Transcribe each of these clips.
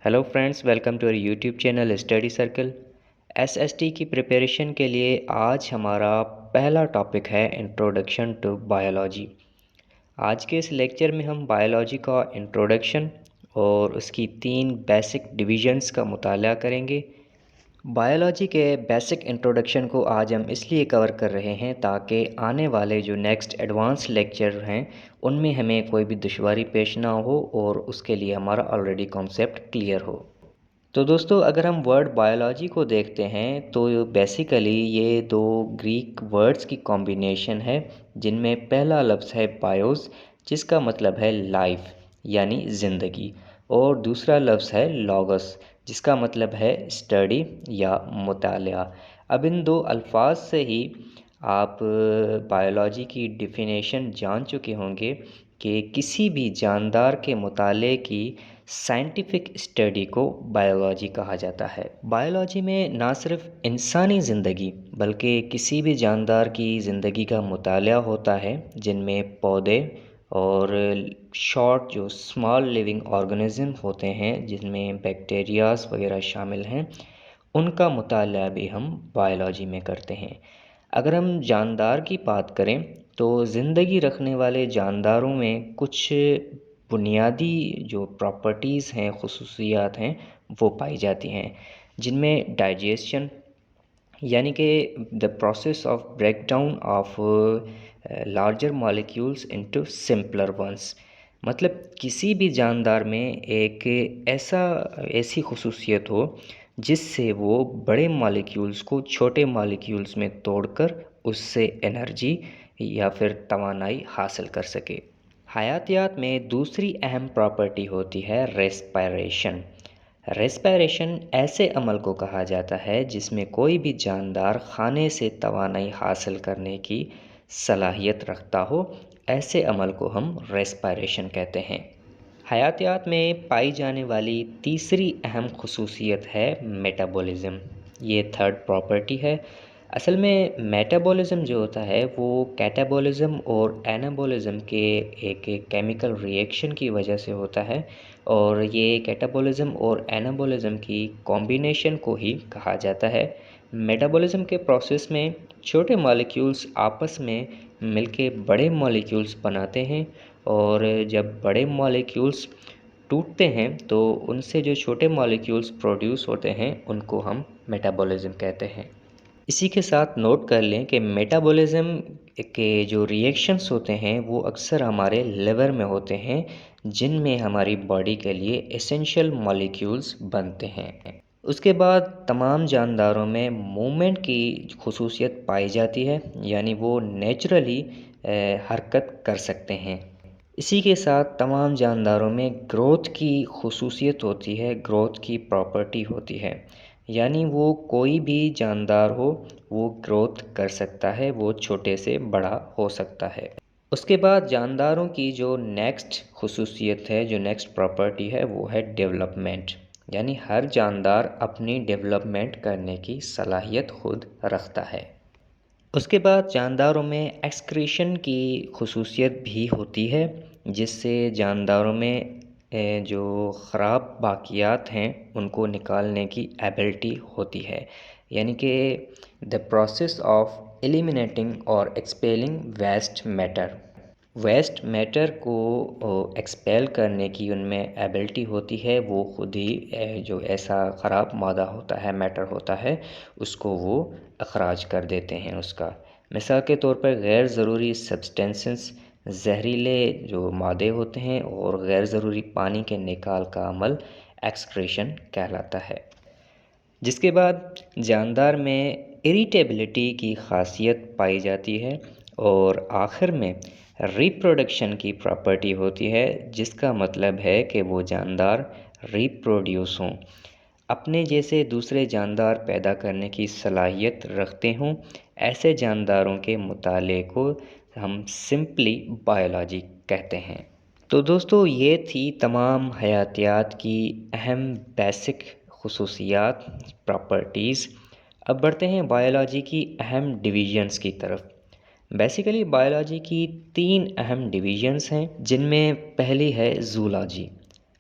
Hello friends, welcome to our YouTube channel study circle. SST की preparation के लिए आज हमारा पहला टॉपिक है इंट्रोडक्शन टू बायोलॉजी। आज के इस लेक्चर में हम बायोलॉजी का इंट्रोडक्शन और उसकी 3 बेसिक डिविजन्स का मुताला करेंगे। बायोलॉजी के बेसिक इंट्रोडक्शन को आज हम इसलिए कवर कर रहे हैं ताकि आने वाले जो नेक्स्ट एडवांस लेक्चर हैं उनमें हमें कोई भी दुश्वारी पेश ना हो और उसके लिए हमारा ऑलरेडी कॉन्सेप्ट क्लियर हो। तो दोस्तों, अगर हम वर्ड बायोलॉजी को देखते हैं तो बेसिकली ये दो ग्रीक वर्ड्स की कॉम्बिनेशन है, जिनमें पहला लफ्ज़ है बायोस, जिसका मतलब है लाइफ यानी ज़िंदगी, और दूसरा लफ्ज़ है लॉगस, जिसका मतलब है स्टडी या मुतालिया। अब इन दो अल्फाज से ही आप बायोलॉजी की डिफिनेशन जान चुके होंगे कि किसी भी जानदार के मुताले की साइंटिफिक स्टडी को बायोलॉजी कहा जाता है। बायोलॉजी में ना सिर्फ इंसानी ज़िंदगी बल्कि किसी भी जानदार की ज़िंदगी का मुताला होता है, जिनमें पौधे और शॉर्ट जो स्मॉल लिविंग ऑर्गेनिज्म होते हैं, जिनमें बैक्टीरियाज वगैरह शामिल हैं, उनका मुताला भी हम बायोलॉजी में करते हैं। अगर हम जानदार की बात करें तो ज़िंदगी रखने वाले जानदारों में कुछ बुनियादी जो प्रॉपर्टीज़ हैं, खुसूसियात हैं, वो पाई जाती हैं, जिनमें डाइजेशन यानी कि the process of break down of larger molecules into simpler ones. मतलब किसी भी जानदार में एक ऐसी खुसूसियत हो जिससे वो बड़े मॉलिक्यूल्स को छोटे मॉलिक्यूल्स में तोड़कर उससे एनर्जी या फिर तवानाई हासिल कर सके। हयातियात में दूसरी अहम प्रॉपर्टी होती है रेस्पायरेशन। रेस्पायरेशन ऐसे अमल को कहा जाता है जिसमें कोई भी जानदार खाने से तवानाई हासिल करने की सलाहियत रखता हो। ऐसे अमल को हम रेस्पायरेशन कहते हैं। हयातियात में पाई जाने वाली तीसरी अहम खुसूसियत है मेटाबॉलिज्म। ये थर्ड प्रॉपर्टी है। असल में मेटाबॉलिज्म जो होता है वो कैटाबॉलिज्म और एनाबॉलिज्म के एक केमिकल रिएक्शन की वजह से होता है, और ये कैटाबॉलिज्म और एनाबॉलिज्म की कॉम्बिनेशन को ही कहा जाता है। मेटाबॉलिज्म के प्रोसेस में छोटे मॉलिक्यूल्स आपस में मिलके बड़े मॉलिक्यूल्स बनाते हैं, और जब बड़े मॉलिक्यूल्स टूटते हैं तो उनसे जो छोटे मॉलिक्यूल्स प्रोड्यूस होते हैं उनको हम मेटाबॉलिज्म कहते हैं। इसी के साथ नोट कर लें कि मेटाबॉलिज्म के जो रिएक्शंस होते हैं वो अक्सर हमारे लिवर में होते हैं, जिनमें हमारी बॉडी के एसेंशियल एसेंशियल मॉलिक्यूल्स बनते हैं। उसके बाद तमाम जानदारों में मूवमेंट की खुसूसियत पाई जाती है, यानी वो नेचुरली हरकत कर सकते हैं। इसी के साथ तमाम जानदारों में ग्रोथ की खुसूसियत होती है, ग्रोथ की प्रॉपर्टी होती है, यानी वो कोई भी जानदार हो वो ग्रोथ कर सकता है, वो छोटे से बड़ा हो सकता है। उसके बाद जानदारों की जो नेक्स्ट खुसूसियत है, जो नेक्स्ट प्रॉपर्टी है, वो है डेवलपमेंट, यानी हर जानदार अपनी डेवलपमेंट करने की सलाहियत खुद रखता है। उसके बाद जानदारों में एक्सक्रीशन की खुसूसियत भी होती है, जिससे जानदारों में जो ख़राब बाक़ियात हैं उनको निकालने की एबिलिटी होती है, यानी कि द प्रोसेस ऑफ एलिमिनेटिंग और एक्सपेलिंग वेस्ट मैटर को एक्सपेल करने की उनमें एबिलिटी होती है। वो खुद ही जो ऐसा ख़राब मादा होता है, मैटर होता है, उसको वो अखराज कर देते हैं उसका। मिसाल के तौर पर गैर ज़रूरी सब्सटेंसेस, जहरीले जो मादे होते हैं, और गैर ज़रूरी पानी के निकाल का अमल एक्सक्रीशन कहलाता है। जिसके बाद जानदार में इरिटेबिलिटी की खासियत पाई जाती है, और आखिर में रिप्रोडक्शन की प्रॉपर्टी होती है, जिसका मतलब है कि वो जानदार रिप्रोड्यूस हों, अपने जैसे दूसरे जानदार पैदा करने की सलाहियत रखते हों। ऐसे जानदारों के मुताले को हम सिंपली बायोलॉजी कहते हैं। तो दोस्तों, ये थी तमाम हयातियात की अहम बेसिक खुसूसियात, प्रॉपर्टीज़। अब बढ़ते हैं बायोलॉजी की अहम डिवीजन्स की तरफ। बेसिकली बायोलॉजी की 3 अहम डिवीजन्स हैं, जिनमें पहली है जूलॉजी।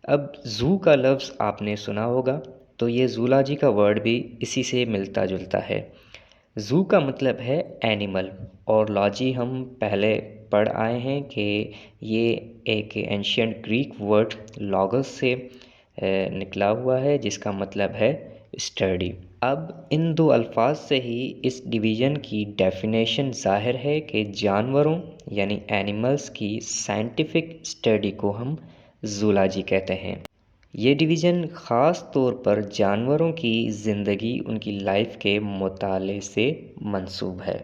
اب زو کا لفظ آپ نے سنا ہوگا، تو یہ زولاجی کا ورڈ بھی اسی سے ملتا جلتا ہے۔ زو کا مطلب ہے اینیمل، اور لاجی ہم پہلے پڑھ آئے ہیں کہ یہ ایک اینشینٹ گریک ورڈ لاگوس سے نکلا ہوا ہے، جس کا مطلب ہے اسٹڈی۔ اب ان دو الفاظ سے ہی اس ڈویژن کی ڈیفینیشن ظاہر ہے کہ جانوروں یعنی اینیملز کی سائنٹیفک اسٹڈی کو ہم زولاجی کہتے ہیں۔ یہ ڈویژن خاص طور پر جانوروں کی زندگی، ان کی لائف کے مطالعے سے منسوب ہے۔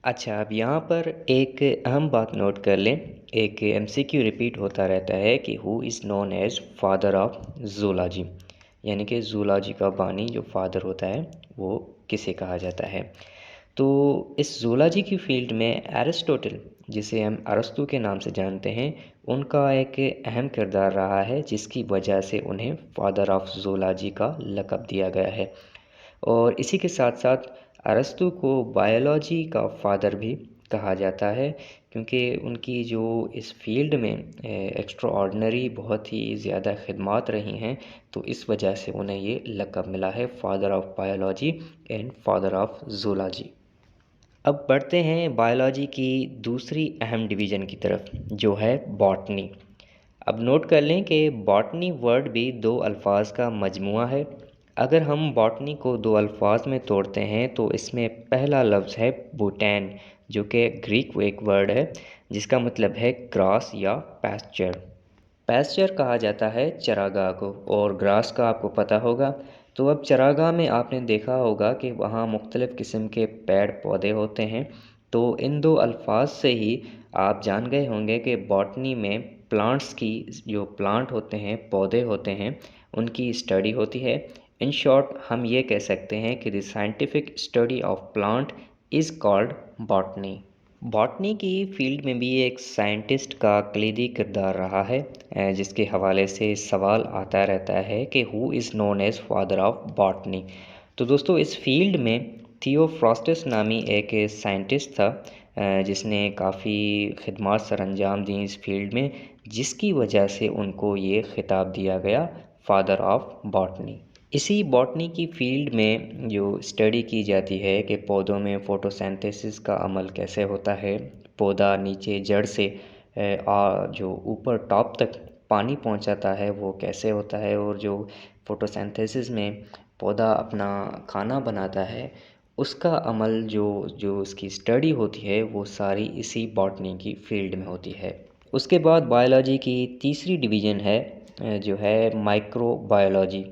اچھا، اب یہاں پر ایک اہم بات نوٹ کر لیں، ایک ایم سی کیو ریپیٹ ہوتا رہتا ہے کہ who is known as father of zoology, یعنی کہ زولاجی کا بانی جو فادر ہوتا ہے وہ کسے کہا جاتا ہے۔ تو اس زولاجی کی فیلڈ میں ایرسٹوٹل، جسے ہم ارسطو کے نام سے جانتے ہیں، ان کا ایک اہم کردار رہا ہے، جس کی وجہ سے انہیں فادر آف زولاجی کا لقب دیا گیا ہے۔ اور اسی کے ساتھ ساتھ ارسطو کو بائیولوجی کا فادر بھی کہا جاتا ہے، کیونکہ ان کی جو اس فیلڈ میں ایکسٹرا آرڈنری بہت ہی زیادہ خدمات رہی ہیں، تو اس وجہ سے انہیں یہ لقب ملا ہے father of biology and father of زولاجی۔ اب بڑھتے ہیں بائیولوجی کی دوسری اہم ڈویژن کی طرف، جو ہے باٹنی۔ اب نوٹ کر لیں کہ باٹنی ورڈ بھی دو الفاظ کا مجموعہ ہے۔ اگر ہم باٹنی کو دو الفاظ میں توڑتے ہیں تو اس میں پہلا لفظ ہے بوٹین، جو کہ گریک ایک ورڈ ہے جس کا مطلب ہے گراس یا پیسچر۔ پیسچر کہا جاتا ہے چراگاہ کو، اور گراس کا آپ کو پتہ ہوگا۔ تو اب چراگاہ میں آپ نے دیکھا ہوگا کہ وہاں مختلف قسم کے پیڑ پودے ہوتے ہیں، تو ان دو الفاظ سے ہی آپ جان گئے ہوں گے کہ باٹنی میں پلانٹس کی، جو پلانٹ ہوتے ہیں، پودے ہوتے ہیں، ان کی اسٹڈی ہوتی ہے۔ ان شارٹ ہم یہ کہہ سکتے ہیں کہ the scientific study of plant is called botany. Botany کی فیلڈ میں بھی ایک سائنٹسٹ کا کلیدی کردار رہا ہے، جس کے حوالے سے سوال آتا رہتا ہے کہ who is known as father of botany. تو دوستو، اس فیلڈ میں تھیوفراسٹس نامی ایک سائنٹسٹ تھا، جس نے کافی خدمات سر انجام دیں اس فیلڈ میں، جس کی وجہ سے ان کو یہ خطاب دیا گیا فادر آف باٹنی۔ اسی باٹنی کی فیلڈ میں جو اسٹڈی کی جاتی ہے کہ پودوں میں فوٹوسینتھیسس کا عمل کیسے ہوتا ہے، پودا نیچے جڑ سے جو اوپر ٹاپ تک پانی پہنچاتا ہے وہ کیسے ہوتا ہے، اور جو فوٹوسینتھیسس میں پودا اپنا کھانا بناتا ہے، اس کا عمل جو اس کی اسٹڈی ہوتی ہے، وہ ساری اسی باٹنی کی فیلڈ میں ہوتی ہے۔ اس کے بعد بائیولوجی کی تیسری ڈویژن ہے، جو ہے مائکرو بائیولوجی۔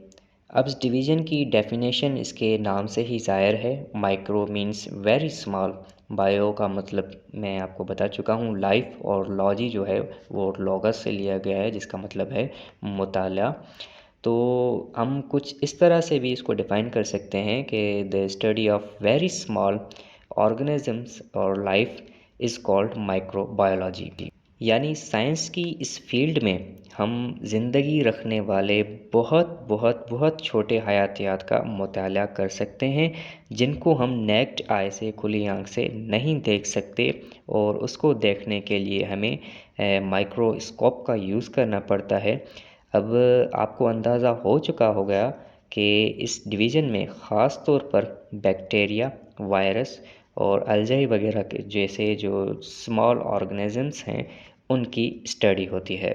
اب اس ڈویژن کی ڈیفینیشن اس کے نام سے ہی ظاہر ہے، micro means very small, bio کا مطلب میں آپ کو بتا چکا ہوں لائف، اور لاجی جو ہے وہ لوگس سے لیا گیا ہے، جس کا مطلب ہے مطالعہ۔ تو ہم کچھ اس طرح سے بھی اس کو ڈیفائن کر سکتے ہیں کہ the study of very small organisms اور life is called micro biology, یعنی سائنس کی اس فیلڈ میں ہم زندگی رکھنے والے بہت بہت بہت چھوٹے حیاتیات کا مطالعہ کر سکتے ہیں، جن کو ہم نیکڈ آئی سے، کھلی آنکھ سے نہیں دیکھ سکتے، اور اس کو دیکھنے کے لیے ہمیں مائکرو اسکوپ کا یوز کرنا پڑتا ہے۔ اب آپ کو اندازہ ہو چکا ہوگا کہ اس ڈویژن میں خاص طور پر بیکٹیریا، وائرس اور الجائی وغیرہ کے جیسے جو اسمال آرگنیزمس ہیں، ان کی اسٹڈی ہوتی ہے۔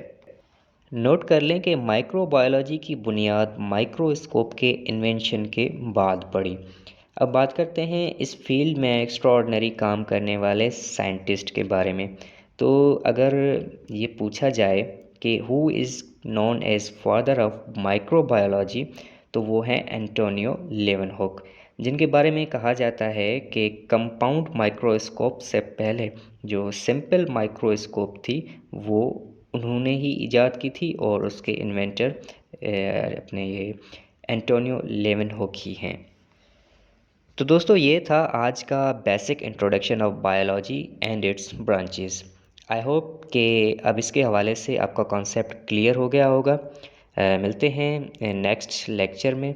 نوٹ کر لیں کہ مائکرو بائیولوجی کی بنیاد مائکرو اسکوپ کے انوینشن کے بعد پڑی۔ اب بات کرتے ہیں اس فیلڈ میں ایکسٹرا آرڈنری کام کرنے والے سائنٹسٹ کے بارے میں۔ تو اگر یہ پوچھا جائے کہ who is known as father of microbiology, تو وہ ہیں اینٹونیو لیون ہوک، جن کے بارے میں کہا جاتا ہے کہ کمپاؤنڈ مائکرو اسکوپ سے پہلے جو سمپل مائکرو اسکوپ تھی وہ انہوں نے ہی ایجاد کی تھی، اور اس کے انوینٹر اپنے یہ اینٹونیو لیون ہوک ہی ہیں۔ تو دوستو، یہ تھا آج کا basic introduction of biology and its branches. I hope کہ اب اس کے حوالے سے آپ کا کانسیپٹ کلیئر ہو گیا ہوگا۔ ملتے ہیں نیکسٹ لیکچر میں،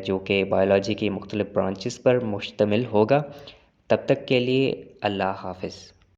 جو کہ بائیولوجی کی مختلف برانچز پر مشتمل ہوگا۔ تب تک کے لیے اللہ حافظ۔